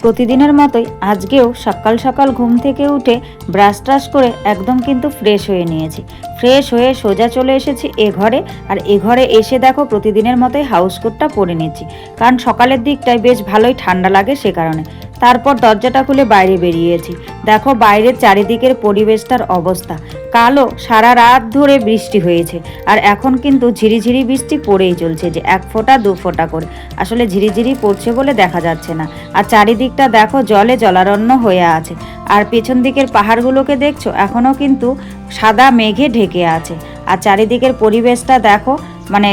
প্রতিদিনের মতোই আজকেও সকাল সকাল ঘুম থেকে উঠে ব্রাশ ট্রাশ করে একদম কিন্তু ফ্রেশ হয়ে নিয়েছি। ফ্রেশ হয়ে সোজা চলে এসেছি এ ঘরে। আর এ ঘরে এসে দেখো প্রতিদিনের মতোই হাউস কোটটা পরে নিচ্ছি, কারণ সকালের দিকটায় বেশ ভালোই ঠান্ডা লাগে সে কারণে। তারপর দরজাটা খুলে বাইরে বেরিয়েছি। দেখো বাইরের চারিদিকের পরিবেশটার অবস্থা। কালো সারা রাত ধরে বৃষ্টি হয়েছে, আর এখন কিন্তু ঝিরিঝিরি বৃষ্টি পড়েই চলছে, যে এক ফোঁটা দু ফোঁটা করে। আসলে ঝিরিঝিরি পড়ছে বলে দেখা যাচ্ছে না। আর চারিদিকটা দেখো জলে জলারণ্য হয়ে আছে। আর পেছন দিকের পাহাড়গুলোকে দেখছো, এখনও কিন্তু সাদা মেঘে ঢেকে আছে। আর চারিদিকের পরিবেশটা দেখো, মানে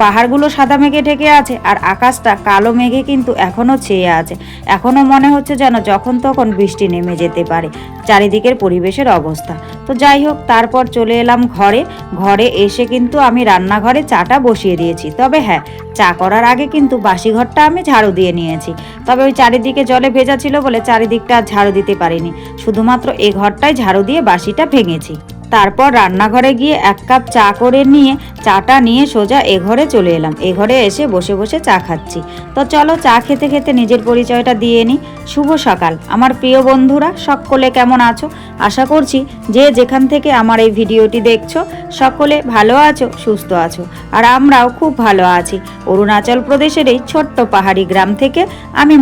পাহাড়গুলো সাদা মেঘে ঢেকে আছে, আর আকাশটা কালো মেঘে কিন্তু এখনও ছেয়ে আছে। এখনও মনে হচ্ছে যেন যখন তখন বৃষ্টি নেমে যেতে পারে চারিদিকের পরিবেশের অবস্থা। তো যাই হোক, তারপর চলে এলাম ঘরে। ঘরে এসে কিন্তু আমি রান্নাঘরে চাটা বসিয়ে দিয়েছি। তবে হ্যাঁ, চা করার আগে কিন্তু বাসি ঘরটা আমি ঝাড়ু দিয়ে নিয়েছি। তবে ওই চারিদিকে জলে ভেজা ছিল বলে চারিদিকটা ঝাড়ু দিতে পারিনি, শুধুমাত্র এই ঘরটাই ঝাড়ু দিয়ে বাসিটা ভেঙেছি। তারপর রান্নাঘরে গিয়ে এক কাপ চা করে নিয়ে চাটা নিয়ে সোজা এ ঘরে চলে এলাম। এ ঘরে এসে বসে বসে চা খাচ্ছি। তো চলো চা খেতে খেতে নিজের পরিচয়টা দিয়ে নিই। শুভ সকাল আমার প্রিয় বন্ধুরা, সকলে কেমন আছো? আশা করছি যে যেখান থেকে আমার এই ভিডিওটি দেখছো সকলে ভালো আছো, সুস্থ আছো। আর আমরাও খুব ভালো আছি। অরুণাচল প্রদেশের এই ছোট্ট পাহাড়ি গ্রাম থেকে আমি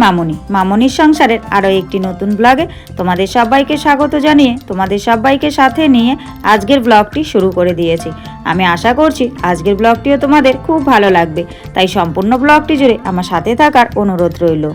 মামনির সংসারের আরও একটি নতুন ব্লগে তোমাদের সবাইকে স্বাগত জানিয়ে তোমাদের সবাইকে সাথে নিয়ে আজকের ব্লগটি শুরু করে দিয়েছি। আমি আশা করছি আজকের ব্লগটিও তোমাদের খুব ভালো লাগবে, তাই সম্পূর্ণ ব্লগটি জুড়ে আমার সাথে থাকার অনুরোধ রইল।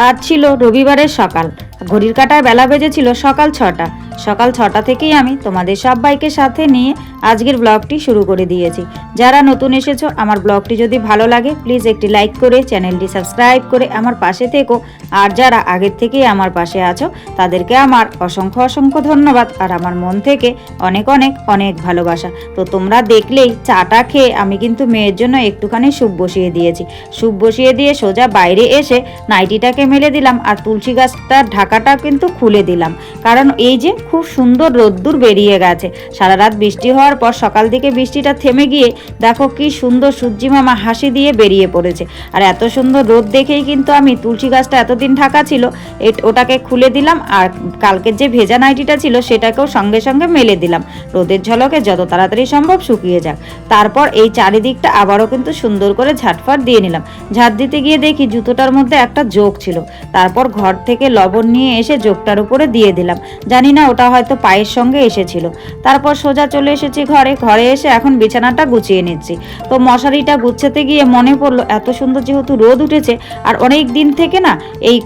আজ ছিল রবিবারের সকাল। ঘড়ির কাঁটায় বেলা বেজেছিল সকাল 6টা। সকাল 6টা থেকেই আমি তোমাদের সবাইকে সাথে নিয়ে আজকের ব্লগটি শুরু করে দিয়েছি। যারা নতুন এসেছো, আমার ব্লগটি যদি ভালো লাগে প্লিজ একটি লাইক করে চ্যানেলটি সাবস্ক্রাইব করে আমার পাশে থেকো। আর যারা আগের থেকেই আমার পাশে আছো তাদেরকে আমার অসংখ্য অসংখ্য ধন্যবাদ, আর আমার মন থেকে অনেক অনেক অনেক ভালোবাসা। তো তোমরা দেখলেই চাটা খেয়ে আমি কিন্তু মেয়ের জন্য একটুখানি স্যুপ বসিয়ে দিয়েছি। স্যুপ বসিয়ে দিয়ে সোজা বাইরে এসে নাইটিটাকে মেলে দিলাম, আর তুলসী গাছটার ঢাকাটা কিন্তু খুলে দিলাম, কারণ এই যে খুব সুন্দর রোদ্দুর বেরিয়ে গেছে। সারা রাত বৃষ্টি হওয়ার পর সকাল দিকে বৃষ্টিটা থেমে গিয়ে দেখো কি সুন্দর সূর্যি মামা হাসি দিয়ে বেরিয়ে পড়েছে। আর এত সুন্দর রোদ দেখেই কিন্তু আমি তুলসী গাছটা এতদিন ঢাকা ছিল ওটাকে খুলে দিলাম, আর কালকের যে ভেজা নাইটিটা ছিল সেটাকেও সঙ্গে সঙ্গে মেলে দিলাম, রোদের ঝলকে যত তাড়াতাড়ি সম্ভব শুকিয়ে যাক। তারপর এই চারিদিকটা আবারও কিন্তু সুন্দর করে ঝাটফাট দিয়ে নিলাম। ঝাঁট দিতে গিয়ে দেখি জুতোটার মধ্যে একটা জোক ছিল। তারপর ঘর থেকে লবণ নিয়ে এসে জোকটার উপরে দিয়ে দিলাম। জানি না ওটা হয়তো পায়ের সঙ্গে এসেছিল। তারপর সোজা চলে এসেছি ঘরে। ঘরে এসে এখন বিছানাটা গুছিয়ে নিচ্ছি। তো মশারিটা গুছাতে গিয়ে মনে পড়লো এত সুন্দর যেহেতু রোদ উঠেছে, আর অনেক দিন থেকে না এই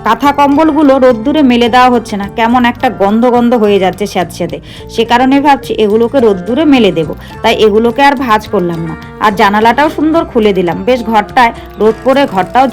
কাঁথা কম্বলগুলো রোদ্দুরে মেলে দেওয়া হচ্ছে না, কেমন একটা গন্ধ গন্ধ হয়ে যাচ্ছে স্যাঁতস্যাঁতে। সে কারণে ভাবছি এগুলোকে রোদ্দুরে মেলে দেবো। তাই এগুলোকে আর ভাঁজ করলাম না। আর জানালাটাও সুন্দর খুলে দিলাম, বেশ ঘরটায় রোদ পড়ে ঘরটাও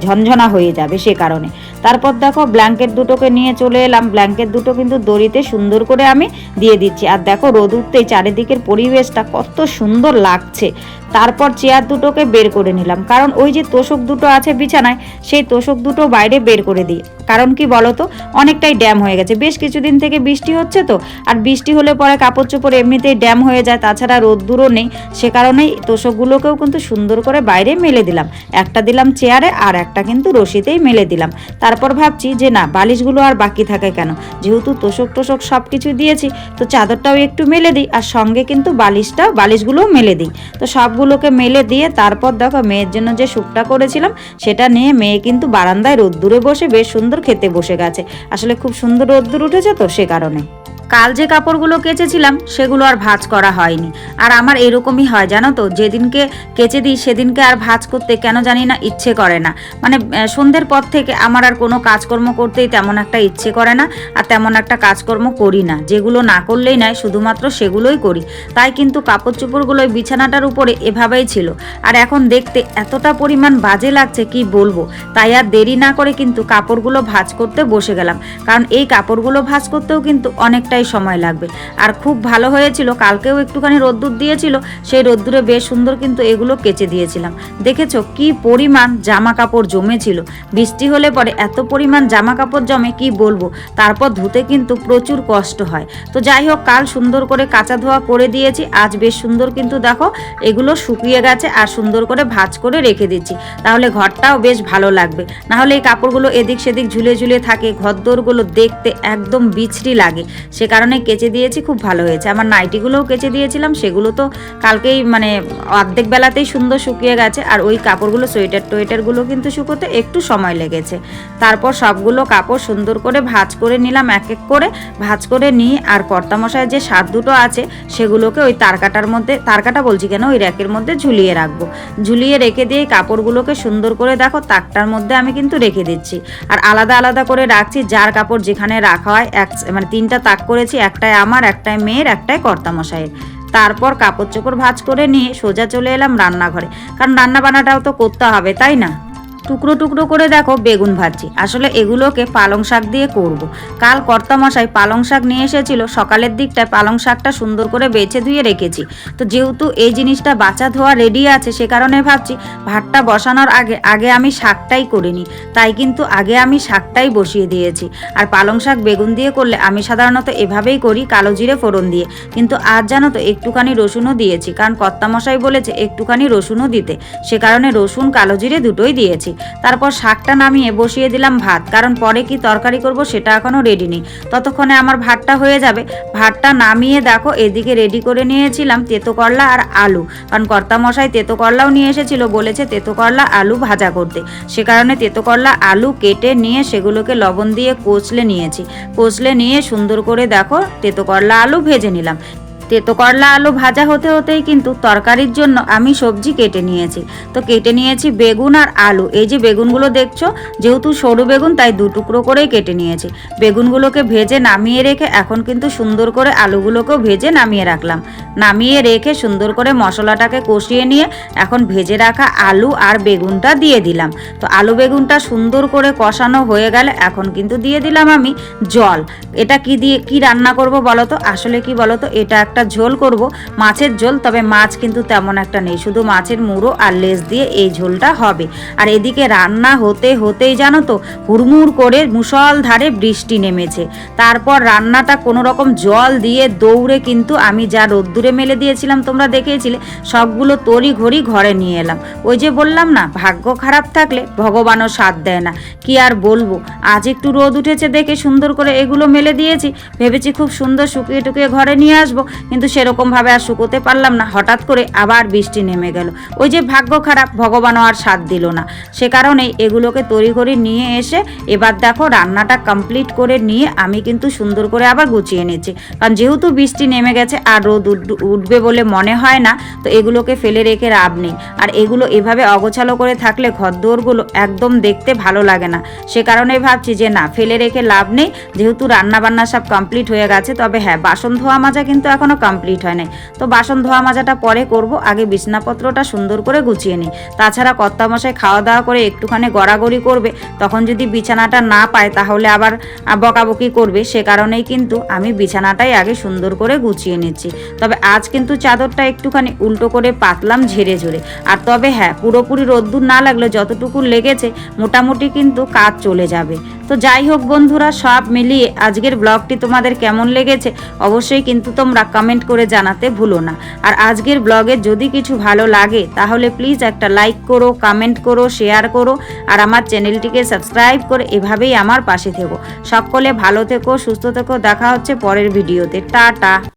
ঝনঝনা হয়ে যাবে সে কারণে। তারপর দেখো ব্ল্যাঙ্কেট দুটোকে নিয়ে চলে এলাম। ব্ল্যাঙ্কেট দুটো কিন্তু দড়িতে সুন্দর করে আমি দিয়ে দিচ্ছি। আর দেখো রোদ উঠতেই চারিদিকের পরিবেশটা কত সুন্দর লাগছে। তারপর চেয়ার দুটোকে বের করে নিলাম, কারণ ওই যে তোষক দুটো আছে বিছানায়, সেই তোষক দুটো বাইরে বের করে দিই। কারণ কি বলতো, অনেকটাই ড্যাম হয়ে গেছে, বেশ কিছুদিন থেকে বৃষ্টি হচ্ছে তো। আর বৃষ্টি হলে পরে কাপড় চোপড় এমনিতেই ড্যাম হয়ে যায়, তাছাড়া রোদ্দুরও নেই। সে কারণেই তোষকগুলোকেও কিন্তু সুন্দর করে বাইরে মেলে দিলাম। একটা দিলাম চেয়ারে, আর একটা কিন্তু রশিতেই মেলে দিলাম। তারপর ভাবছি যে না, বালিশগুলো আর বাকি থাকে কেন, যেহেতু তোষক টোষক সব কিছু দিয়েছি, তো চাদরটাও একটু মেলে দিই, আর সঙ্গে কিন্তু বালিশগুলোও মেলে দিই। তো সবগুলোকে মেলে দিয়ে তারপর দেখো মেয়ের জন্য যে স্যুপটা করেছিলাম সেটা নিয়ে মেয়ে কিন্তু বারান্দায় রোদ্দুরে বসে বেশ সুন্দর খেতে বসে গেছে। আসলে খুব সুন্দর রোদ্দুর উঠেছে তো সে কারণে। কাল যে কাপড়গুলো কেচেছিলাম সেগুলো আর ভাঁজ করা হয়নি। আর আমার এরকমই হয় জানো তো, যেদিনকে কেচে দিই সেদিনকে আর ভাঁজ করতে কেন জানি না ইচ্ছে করে না। সন্ধ্যের পর থেকে আমার আর কোনো কাজকর্ম করতেই তেমন একটা ইচ্ছে করে না, আর তেমন একটা কাজকর্ম করি না। যেগুলো না করলেই নয়, শুধুমাত্র সেগুলোই করি। তাই কিন্তু কাপড় চোপড়গুলো বিছানাটার উপরে এভাবেই ছিল। আর এখন দেখতে এতটা পরিমাণ বাজে লাগছে কি বলবো। তাই আর দেরি না করে কিন্তু কাপড়গুলো ভাঁজ করতে বসে গেলাম, কারণ এই কাপড়গুলো ভাঁজ করতেও কিন্তু অনেকটাই অনেকটাই সময় লাগবে। আর খুব ভালো হয়েছিল, কালকেও একটুখানি রোদ্দুর দিয়েছিল, সেই রোদ্দুরে বেশ সুন্দর কিন্তু এগুলো কেচে দিয়েছিলাম। দেখেছো কি পরিমাণ জামা কাপড় জমেছিল, বৃষ্টি হলে পরে এত পরিমাণ জামা কাপড় জমে কি বলবো, তারপর ধুতে কিন্তু প্রচুর কষ্ট হয়। তো যাই হোক, কাল সুন্দর করে কাচা ধোয়া করে দিয়েছি, আজ বেশ সুন্দর কিন্তু দেখো এগুলো শুকিয়ে গেছে আর সুন্দর করে ভাঁজ করে রেখে দিচ্ছি, তাহলে ঘরটাও বেশ ভালো লাগবে। নাহলে এই কাপড়গুলো এদিক সেদিক ঝুলে ঝুলে থাকে, ঘরদোরগুলো দেখতে একদম বিছড়ি লাগে, সে কারণে কেচে দিয়েছি, খুব ভালো হয়েছে। আমার নাইটিগুলোও কেচে দিয়েছিলাম, সেগুলো তো কালকেই মানে অর্ধেক বেলাতেই সুন্দর শুকিয়ে গেছে। আর ওই কাপড়গুলো সোয়েটার টোয়েটারগুলো কিন্তু শুকোতে একটু সময় লেগেছে। তারপর সবগুলো কাপড় সুন্দর করে ভাঁজ করে নিলাম, এক এক করে ভাঁজ করে নিয়ে আর কর্তামশায়ের যে শার্ট দুটো আছে সেগুলোকে ওই তারকাটার মধ্যে, তারকাটা বলছি কেন, ওই র্যাকের মধ্যে ঝুলিয়ে রাখবো। ঝুলিয়ে রেখে দিয়ে কাপড়গুলোকে সুন্দর করে দেখো তাকটার মধ্যে আমি কিন্তু রেখে দিচ্ছি। আর আলাদা আলাদা করে রাখছি, যার কাপড় যেখানে রাখা হয়, মানে 3টা তাক করেছি, একটাই আমার, একটাই মেয়ের, একটাই কর্তামশায়ের। তারপর কাপড় চোপড় ভাঁজ করে নিয়ে সোজা চলে এলাম রান্নাঘরে, কারণ রান্না বান্নাটাও তো করতে হবে, তাই না। টুকরো টুকরো করে দেখো বেগুন ভাজছি, আসলে এগুলোকে পালং শাক দিয়ে করব। কাল কর্তামশাই পালং শাক নিয়ে এসেছিল, সকালের দিকটায় পালং শাকটা সুন্দর করে বেছে ধুয়ে রেখেছি। তো যেহেতু এই জিনিসটা বাছা ধোয়া রেডি আছে, সে কারণে ভাবছি ভাতটা বসানোর আগে আমি শাকটাই করে নিই, তাই কিন্তু আগে আমি শাকটাই বসিয়ে দিয়েছি। আর পালং শাক বেগুন দিয়ে করলে আমি সাধারণত এভাবেই করি, কালো জিরে ফোড়ন দিয়ে, কিন্তু আজ জানো তো একটুখানি রসুনও দিয়েছি, কারণ কর্তামশাই বলেছে একটুখানি রসুনও দিতে, সে কারণে রসুন কালো জিরে দুটোই দিয়েছি। তারপর শাকটা নামিয়ে বসিয়ে দিলাম ভাত, কারণ পরে কি তরকারি করব সেটা এখনো রেডি নেই, ততক্ষণে আমার ভাতটা হয়ে যাবে। ভাতটা নামিয়ে দেখো এদিকে রেডি করে নিয়েছিলাম তেতো করলা আর আলু, কারণ কর্তামশাই তেতো করলাও নিয়ে এসেছিল, বলেছে তেতো করলা আলু ভাজা করতে, সে কারণে তেতো করলা আলু কেটে নিয়ে সেগুলোকে লবণ দিয়ে কচলে নিয়েছি। কচলে নিয়ে সুন্দর করে দেখো তেতো করলা আলু ভেজে নিলাম। তেতো করলা আলু ভাজা হতে হতেই কিন্তু তরকারির জন্য আমি সবজি কেটে নিয়েছি। তো কেটে নিয়েছি বেগুন আর আলু, এই যে বেগুনগুলো দেখছো, যেহেতু সরু বেগুন তাই 2 টুকরো করেই কেটে নিয়েছি। বেগুনগুলোকে ভেজে নামিয়ে রেখে এখন কিন্তু সুন্দর করে আলুগুলোকেও ভেজে নামিয়ে রাখলাম। নামিয়ে রেখে সুন্দর করে মশলাটাকে কষিয়ে নিয়ে এখন ভেজে রাখা আলু আর বেগুনটা দিয়ে দিলাম। তো আলু বেগুনটা সুন্দর করে কষানো হয়ে গেলে এখন কিন্তু দিয়ে দিলাম আমি জল। এটা কি দিয়ে কি রান্না করব বলো তো, আসলে কি বলো তো, এটা একটা ঝোল করব, মাছের ঝোল, তবে মাছ কিন্তু তেমন একটা নেই, শুধু মাছের মুড়ো আর লেজ দিয়ে এই ঝোলটা হবে। আর এদিকে রান্না হতে হতেই জানো তো হুড়মুড় করে মুষলধারে বৃষ্টি নেমেছে। তারপর রান্নাটা কোনো রকম জল দিয়ে দৌড়ে কিন্তু আমি যা রোদ্দুরে মেলে দিয়েছিলাম তোমরা দেখেছিলে, সবগুলো তড়ি ঘড়ি ঘরে নিয়ে এলাম। ওই যে বললাম না, ভাগ্য খারাপ থাকলে ভগবানও সাথ দেয় না, কি আর বলবো। আজ একটু রোদ উঠেছে দেখে সুন্দর করে এগুলো মেলে দিয়েছি, ভেবেছি খুব সুন্দর শুকিয়ে টুকিয়ে ঘরে নিয়ে আসবো, কিন্তু সেরকমভাবে আর শুকোতে পারলাম না, হঠাৎ করে আবার বৃষ্টি নেমে গেল। ওই যে ভাগ্য খারাপ, ভগবানও আর সাথ দিল না, সে কারণেই এগুলোকে তড়িঘড়ি নিয়ে এসে এবার দেখো রান্নাটা কমপ্লিট করে নিয়ে আমি কিন্তু সুন্দর করে আবার গুছিয়ে নিচ্ছি, কারণ যেহেতু বৃষ্টি নেমে গেছে আর রোদ উঠবে বলে মনে হয় না, তো এগুলোকে ফেলে রেখে লাভ নেই। আর এগুলো এভাবে অগোছালো করে থাকলে ঘরদোরগুলো একদম দেখতে ভালো লাগে না, সে কারণে ভাবছি যে না, ফেলে রেখে লাভ নেই, যেহেতু রান্না বান্না সব কমপ্লিট হয়ে গেছে। তবে হ্যাঁ, বাসন ধোয়া মাজা কিন্তু এখনো কমপ্লিট হয় নাই, তো বাসন ধোয়া মাজাটা পরে করব, আগে বিছনাপত্রটা সুন্দর করে গুছিয়ে নিই। তাছাড়া কর্তামশাই খাওয়া দাওয়া করে একটুখানি গড়াগড়ি করবে, তখন যদি বিছানাটা না পায় তাহলে আবার বকাবকি করবে, সে কারণেই কিন্তু আমি বিছানাটাই আগে সুন্দর করে গুছিয়ে নিচ্ছি। তবে আজ কিন্তু চাদরটা একটুখানি উল্টো করে পাতলাম ঝেড়ে ঝুড়ে। আর তবে হ্যাঁ, পুরোপুরি রোদ্দুর না লাগলে যতটুকু লেগেছে মোটামুটি কিন্তু কাজ চলে যাবে। তো যাই হোক বন্ধুরা, সব মিলিয়ে আজকের ব্লগটি তোমাদের কেমন লেগেছে অবশ্যই কিন্তু তোমরা কমেন্ট করে জানাতে ভুলো না। আর আজকের ব্লগে যদি কিছু ভালো লাগে তাহলে প্লিজ একটা লাইক করো, কমেন্ট করো, শেয়ার করো, আর আমার চ্যানেলটিকে সাবস্ক্রাইব করে এভাবেই আমার পাশে থেকো। সকলে ভালো থেকো, সুস্থ থেকো, দেখা হচ্ছে পরের ভিডিওতে। টাটা।